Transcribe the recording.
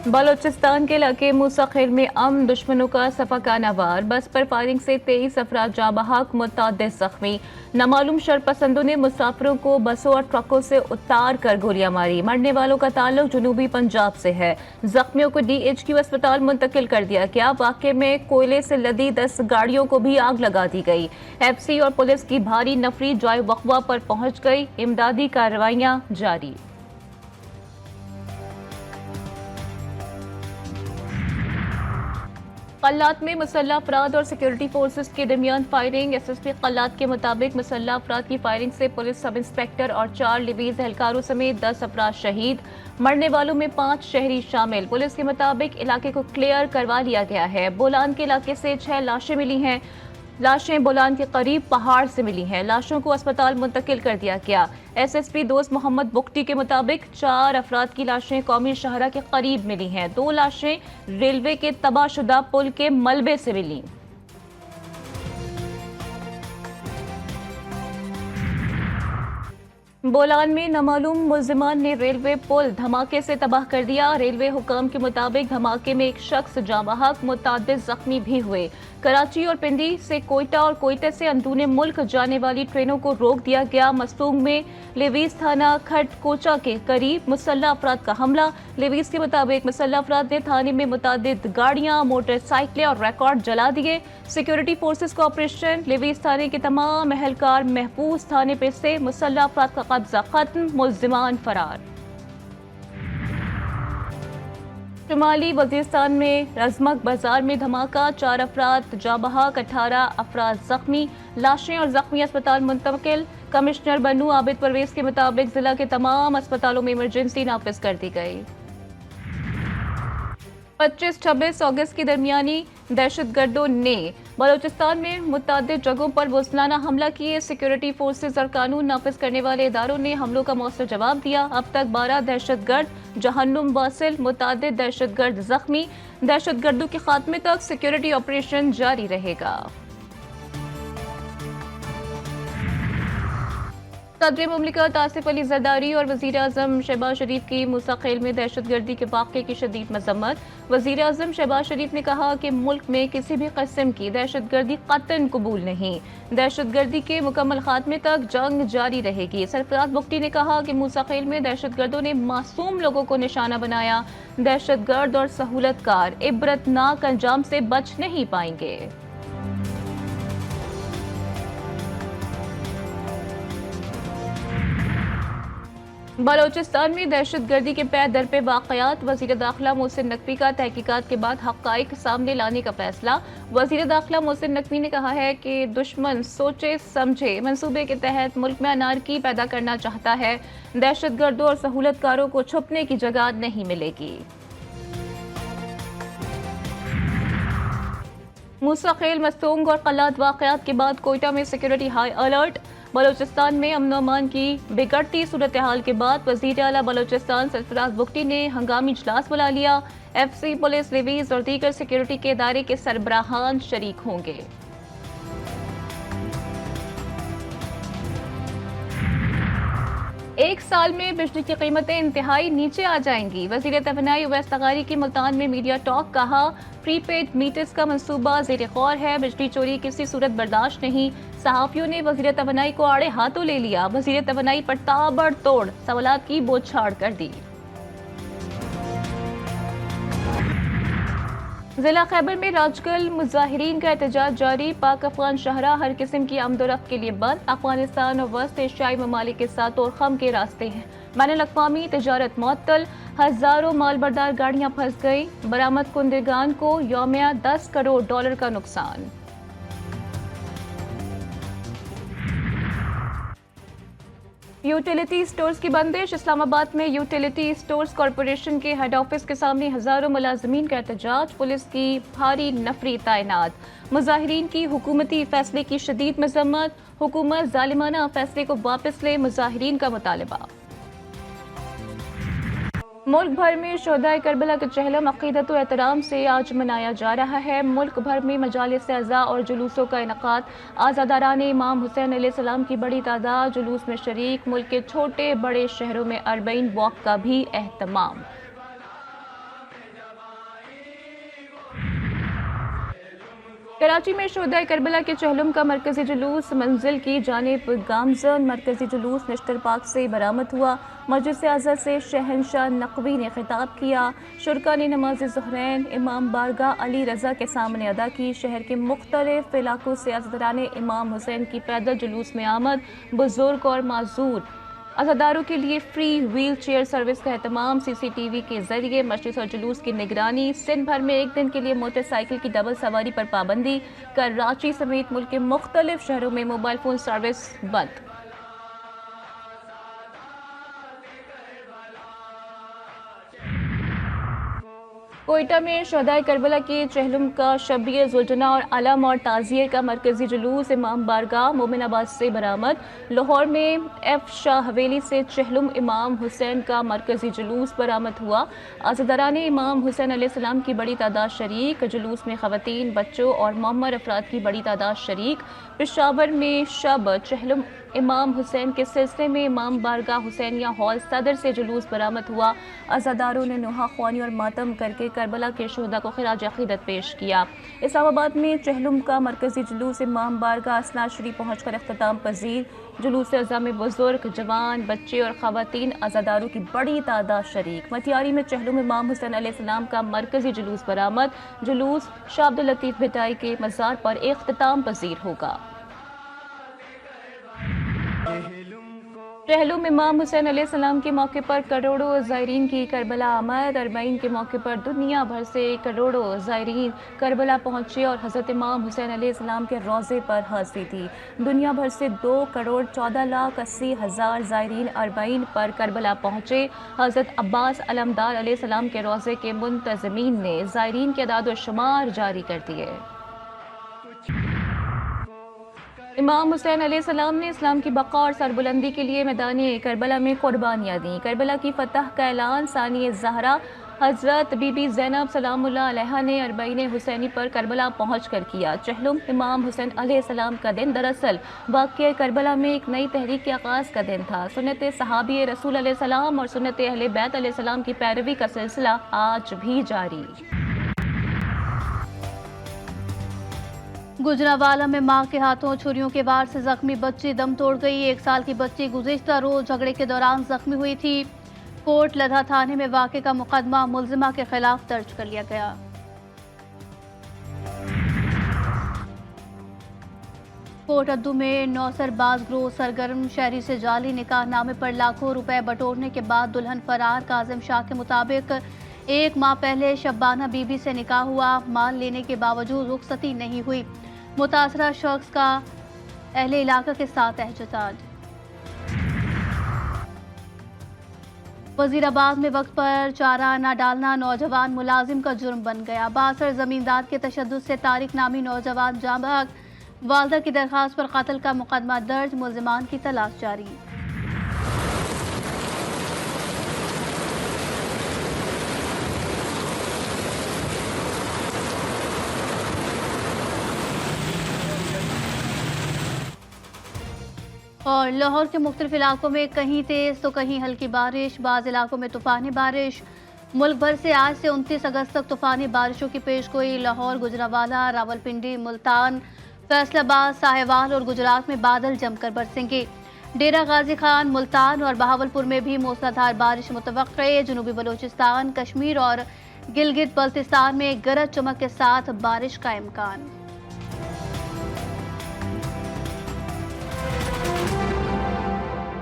बलूचिस्तान के इलाके मुसाखिर में अमन दुश्मनों का सफाकाना वार, बस पर फायरिंग से 23 अफराद जाँ बहक, मुतअद्दिद जख्मी। नामालूम शरपसंदों ने मुसाफिरों को बसों और ट्रकों से उतार कर गोलियां मारी। मरने वालों का ताल्लुक जनूबी पंजाब से है। जख्मियों को DHQ अस्पताल मुंतकिल कर दिया गया। वाक़े में कोयले से लदी 10 गाड़ियों को भी आग लगा दी गई। FC और पुलिस की भारी नफरी जाए वक़्वा पर पहुंच गई। इमदादी कार्रवाइयां जारी। कल्लात में मुसल्लह अफराद और सिक्योरिटी फोर्सेस के दरमियान फायरिंग। SSP कल्लात के मुताबिक मुसल्लह अफराद की फायरिंग से पुलिस सब इंस्पेक्टर और 4 लिवीज एहलकारों समेत 10 अफराद शहीद। मरने वालों में 5 शहरी शामिल। पुलिस के मुताबिक इलाके को क्लियर करवा लिया गया है। बोलान के इलाके से 6 लाशें मिली हैं। लाशें बोलान के करीब पहाड़ से मिली हैं। लाशों को अस्पताल मुंतकिल कर दिया गया। SSP दोस्त मोहम्मद बुख्ती के मुताबिक 4 अफराद की लाशें कौमी शाहरा के करीब मिली हैं। 2 लाशें रेलवे के तबाहशुदा पुल के मलबे से मिली। बोलान में नामालूम मुल्जिमान ने रेलवे पुल धमाके से तबाह कर दिया। रेलवे हुकाम के मुताबिक धमाके में एक शख्स जाँ बहक, मुतअद्दिद जख्मी भी हुए। कराची और पिंडी से कोयटा और कोयटे से अंदरूनी मुल्क जाने वाली ट्रेनों को रोक दिया गया। मस्तूंग में लेवीज थाना खटकोचा के करीब मुसल्लह अफराद का हमला। लेवीज के मुताबिक मुसल्लह अफराद ने थाने में मुतअद्दिद गाड़ियां, मोटरसाइकिलें और रिकॉर्ड जला दिए। सिक्योरिटी फोर्सेस का ऑपरेशन। लेवीज थाने के तमाम एहलकार महफूज। थाने पर से मुसल्लह अफराद का कब्जा खत्म, मुल्जिमान फरार। शुमाली वजीरिस्तान में रजमक बाजार में धमाका, 4 अफराद जाँ बहक, 18 अफराद जख्मी। लाशें और जख्मी अस्पताल मुंतकिल। कमिश्नर बनू आबिद परवेज के मुताबिक जिला के तमाम अस्पतालों में इमरजेंसी नाफिज कर दी गई। 25-26 अगस्त की दरमियानी दहशतगर्दों ने बलूचिस्तान में मुतअद्दिद जगहों पर बुज़दिलाना हमला किए। सिक्योरिटी फोर्सेस और कानून नाफिज करने वाले इदारों ने हमलों का मौसर जवाब दिया। अब तक 12 दहशतगर्द जहन्नुम वासिल, मुतअद्दिद दहशतगर्द जख्मी। दहशतगर्दों के खात्मे तक सिक्योरिटी ऑपरेशन जारी रहेगा। सदर मुमलिकत आसिफ अली जरदारी और वज़ीर आज़म शहबाज शरीफ की मुसाखिल में दहशतगर्दी के वाक़े की शदीद मज़म्मत। वज़ीर आज़म शहबाज शरीफ ने कहा कि मुल्क में किसी भी किस्म की दहशतगर्दी क़तन कबूल नहीं। दहशतगर्दी के मुकम्मल खात्मे तक जंग जारी रहेगी। सरफराज बुख्ती ने कहा कि मुसाखिल में दहशतगर्दों ने मासूम लोगों को निशाना बनाया। दहशतगर्द और सहूलतकार इबरतनाक अंजाम से बच नहीं पाएंगे। बलूचिस्तान में दहशतगर्दी के पै दर पे वाक़यात। वज़ीर दाखिला मोहसिन नकवी का तहकीकात के बाद हक़ाइक़ सामने लाने का फैसला। वज़ीर दाखिला मोहसिन नकवी ने कहा है कि दुश्मन सोचे समझे मंसूबे के तहत मुल्क में अनारकी पैदा करना चाहता है। दहशतगर्दों और सहूलतकारों को छुपने की जगह नहीं मिलेगी। मुसाखिल, मस्तूंग और कल्लात वाक़यात के बाद कोयटा में सिक्योरिटी हाई अलर्ट। बलूचिस्तान में अमन अमान की बिगड़ती सूरत हाल के बाद वज़ीर आला बलूचिस्तान सरफराज बुख्ती ने हंगामी इजलास बुला लिया। FC, पुलिस, लिवीज और दीगर सिक्योरिटी के इदारे के सरबराहान शरीक होंगे। एक साल में बिजली की कीमतें इंतहाई नीचे आ जाएंगी। वज़ीर तवानाई उवैस तगारी की मुल्तान में मीडिया टॉक। कहा, प्रीपेड मीटर्स का मंसूबा ज़ेर गौर है। बिजली चोरी किसी सूरत बर्दाश्त नहीं। सहाफ़ियों ने वज़ीर तवानाई को आड़े हाथों ले लिया। वज़ीर तवानाई पर ताबड़तोड़ सवालात की बौछार कर दी। जिला खैबर में राजगल मुजाहिरीन का एहतजाज जारी। पाक अफगान शहरा हर किस्म की आमदोरफ्त के लिए बंद। अफगानिस्तान और वस्त एशियाई ममालिक के साथ तोड़खम के रास्ते हैं। बैनुल-अक़वामी तिजारत मुअत्तल। हज़ारों मालबरदार गाड़ियां फंस गई। बरामद कुंदगान को यौमिया $10 करोड़ का नुकसान। यूटिलिटी स्टोर्स की बंदिश। इस्लामाबाद में यूटिलिटी स्टोर्स कॉरपोरेशन के हेड ऑफिस के सामने हजारों मुलाजमीन का एहतजाज। पुलिस की भारी नफरी तैनात। मुजाहिरीन की हुकूमती फैसले की शदीद मजम्मत। हुकूमत जालिमाना फैसले को वापस ले, मुजाहिरीन का मुतालबा। मुल्क भर में शोहदाए करबला का चहलम अक़ीदत व एहतराम से आज मनाया जा रहा है। मुल्क भर में मजालिस अज़ा और जुलूसों का इनक़ाद। आज़ादारान इमाम हुसैन अलैहिस्सलाम की बड़ी तादाद जुलूस में शरीक। मुल्क के छोटे बड़े शहरों में 40 वॉक का भी एहतमाम। कराची में शोहदाए करबला के चहलम का मरकजी जुलूस मंजिल की जानिब गामजन। मरकजी जुलूस नश्तर पार्क से बरामद हुआ। मस्जिद अज़हर से शहनशाह नकवी ने खिताब किया। शुरका ने नमाज ज़ुहरैन इमाम बारगाह अली रज़ा के सामने अदा की। शहर के मुख्तलिफ इलाकों से अज़दरान इमाम हुसैन की पैदल जुलूस में आमद। बुजुर्ग और माजूर अज़ादारों के लिए फ्री व्हील चेयर सर्विस का एहतमाम। CCTV के जरिए मजलिस और जुलूस की निगरानी। सिंध भर में एक दिन के लिए मोटरसाइकिल की डबल सवारी पर पाबंदी। कराची समेत मुल्क के मुख्तलिफ शहरों में मोबाइल फोन सर्विस बंद। कोयटा में शहदाए करबला के चहलम का शब्बीर जुलजना और अलम और ताज़िये का मरकजी जुलूस इमाम बारगाह मोमिनाबाद से बरामद। लाहौर में F शाह हवेली से चहलम इमाम हुसैन का मरकजी जुलूस बरामद हुआ। अज़दरान इमाम हुसैन अलैहिस्सलाम की बड़ी तादाद शरीक। जुलूस में ख़वातीन, बच्चों और मअमर अफराद की बड़ी तादाद शरीक। पेशावर में शब चहलम इमाम हुसैन के सिलसिले में इमाम बारगाह हुसैनिया हॉल सदर से जुलूस बरामद हुआ। अज़ादारों ने नोहा ख्वानी और मातम करके करबला के शोहदा को खिराज अक़ीदत पेश किया। इस्लामाबाद में चहलम का मरकजी जुलूस इमाम बारगाह असनाद शरीफ पहुँच कर अख्ताम पजीर। जुलूस अज़ा में बुजुर्ग, जवान, बच्चे और ख़वातीन अज़ादारों की बड़ी तादाद शरीक। मटियारी में चहलम इमाम हुसैन अलैहिस्सलाम का मरकजी जुलूस बरामद। जुलूस शाह अब्दुल लतीफ़ भिटाई के मज़ार पर इख्तिताम पजीर होगा। चहलम इमाम हुसैन अलैहिस्सलाम के मौके पर करोड़ों ज़ायरीन की करबला आमद। अरबाइन के मौके पर दुनिया भर से करोड़ों ज़ायरीन करबला पहुँचे और हज़रत इमाम हुसैन अलैहिस्सलाम के रोज़े पर हाज़िरी दी। दुनिया भर से 2,14,80,000 ज़ायरीन अरबाइन पर करबला पहुँचे। हज़रत अब्बास अलमदार अलैहिस्सलाम के रोज़े के मुंतज़मीन ने ज़ायरीन के अदाद व शुमार जारी कर दिए। इमाम हुसैन अलैहिस्सलाम ने इस्लाम की बका और सरबुलंदी के लिए मैदान करबला में कुर्बानियाँ दी। करबला की फतह का ऐलान सानी ज़हरा हज़रत बीबी ज़ैनब सलामुल्लाह अलैहा ने अरबाइन हुसैनी पर करबला पहुँच कर किया। चहलम इमाम हुसैन अलैहिस्सलाम का दिन दरअसल वाक़या करबला में एक नई तहरीक के आगाज़ का दिन था। सुन्नत सहाबी रसूल अलैहिस्सलाम और सुन्नत अहले बैत अलैहिस्सलाम की पैरवी का सिलसिला आज भी जारी। गुजरांवाला में मां के हाथों छुरियों के वार से जख्मी बच्ची दम तोड़ गई। 1 साल की बच्ची गुज़िश्ता रोज झगड़े के दौरान जख्मी हुई थी। कोट लधा थाने में वाक़े का मुकदमा मुल्जिमा के खिलाफ दर्ज कर लिया गया। कोट अद्दू में नौसरबाज ग्रोह सरगर्म। शहरी से जाली निकाह नामे पर लाखों रुपए बटोरने के बाद दुल्हन फरार। काजिम शाह के मुताबिक 1 माह पहले शब्बाना बीबी से निकाह हुआ। माल लेने के बावजूद रुखसती नहीं हुई। मुतासरा शख्स का अहले इलाका के साथ एहतजाज। वजीराबाद में वक्त पर चारा न डालना नौजवान मुलाजिम का जुर्म बन गया। 62 जमींदार के तशद्दुद से तारिक नामी नौजवान जाँ बहक। वालदा की दरख्वास्त पर कत्ल का मुकदमा दर्ज। मुल्जिमान की तलाश जारी। और लाहौर के मुख्तलिफ इलाकों में कहीं तेज तो कहीं हल्की बारिश। बाज़ इलाकों में तूफ़ानी बारिश। मुल्क भर से आज से 29 अगस्त तक तूफ़ानी बारिशों की पेशगोई। लाहौर, गुजरांवाला, रावलपिंडी, मुल्तान, फैसलाबाद, साहिवाल और गुजरात में बादल जमकर बरसेंगे। डेरा गाजी खान, मुल्तान और बहावलपुर में भी मूसलाधार बारिश मुतवक्के। जनूबी बलोचिस्तान, कश्मीर और गिलगित बल्तिस्तान में गरज चमक के साथ बारिश का इम्कान।